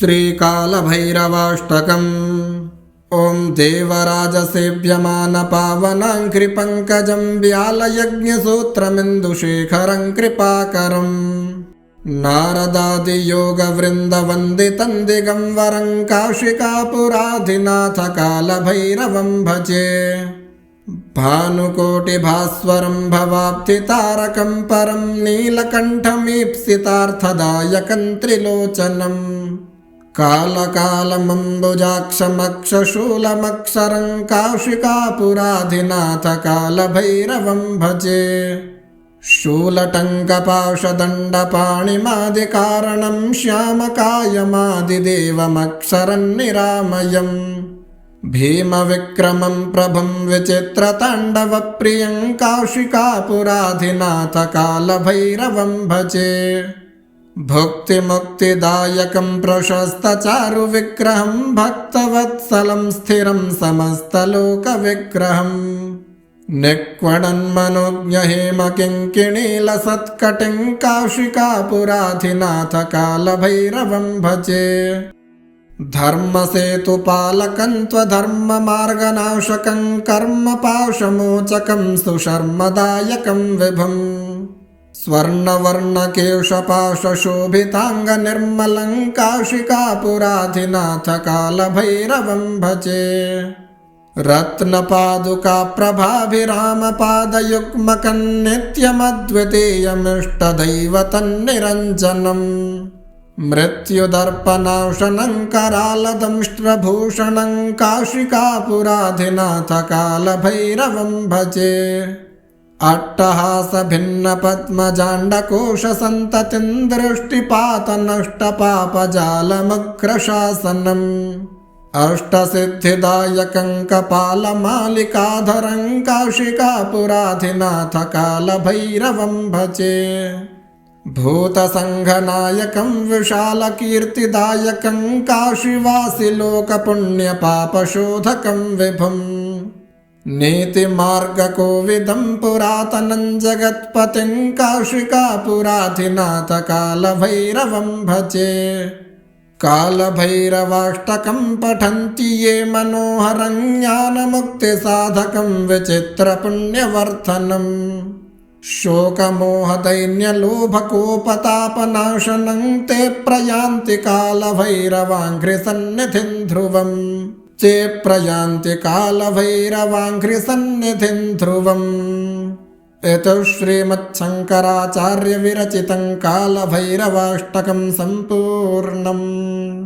श्रीकालभैरवाष्टकम्। ॐ देवराजसेव्यमानपावनाङ्घ्रिपङ्कजं व्यालयज्ञसूत्रमिन्दुशेखरं कृपाकरं नारदादियोगवृन्दवन्दितं दिगम्बरं काशिकापुराधिनाथकालभैरवं भजे। भानुकोटिभास्वरं भवाब्धितारकं परं नीलकण्ठमीप्सितार्थदायकं त्रिलोचनं कालकालमम्बुजाक्षमक्षशूलमक्षरं काशिकापुराधिनाथकालभैरवं भजे। शूलटङ्कपाशदण्डपाणिमादिकारणं श्यामकायमादिदेवमक्षरं निरामयम् भीमविक्रमं प्रभं विचित्रताण्डवप्रियं काशिकापुराधिनाथकालभैरवं भजे। भुक्तिमुक्तिदायकं प्रशस्तचारुविग्रहं भक्तवत्सलं स्थिरं समस्तलोकविग्रहं निक्वणन्मनोज्ञहेमकिङ्किणीलसत्कटिं काशिकापुराधिनाथकालभैरवं भजे। धर्मसेतुपालकं त्वधर्ममार्गनाशकं कर्मपाशमोचकं सुशर्मदायकं विभुं स्वर्णवर्णकेशपाशशोभिताङ्गनिर्मलं काशिकापुराधिनाथकालभैरवं भजे। रत्नपादुकाप्रभाभिरामपादयुग्मकं नित्यमद्वितीयमिष्टदैवतं निरञ्जनम् मृत्युदर्पनाशनं करालदंष्ट्रभूषणं काशिकापुराधिनाथकालभैरवं भजे। अट्टहासभिन्नपद्मजाण्डकोशसन्ततिं दृष्टिपातनष्टपापजालमग्रशासनम् अष्टसिद्धिदायकं कपालमालिकाधरं काशिकापुराधिनाथकालभैरवं भजे। भूतसङ्घनायकं विशालकीर्तिदायकं काशीवासिलोकपुण्यपापशोधकं विभुं नीतिमार्गकोविदं पुरातनं जगत्पतिं काशिकापुराधिनाथकालभैरवं भजे। कालभैरवाष्टकं पठन्ति ये मनोहरं ज्ञानमुक्तिसाधकं विचित्रपुण्यवर्धनम् शोकमोहदैन्यलोभकोपतापनाशनं ते प्रयान्ति कालभैरवाङ्घ्रिसन्निधिं ध्रुवम् ते प्रयान्ति कालभैरवाङ्घ्रिसन्निधिं ध्रुवम्। इति श्रीमच्छङ्कराचार्यविरचितं कालभैरवाष्टकं सम्पूर्णम्।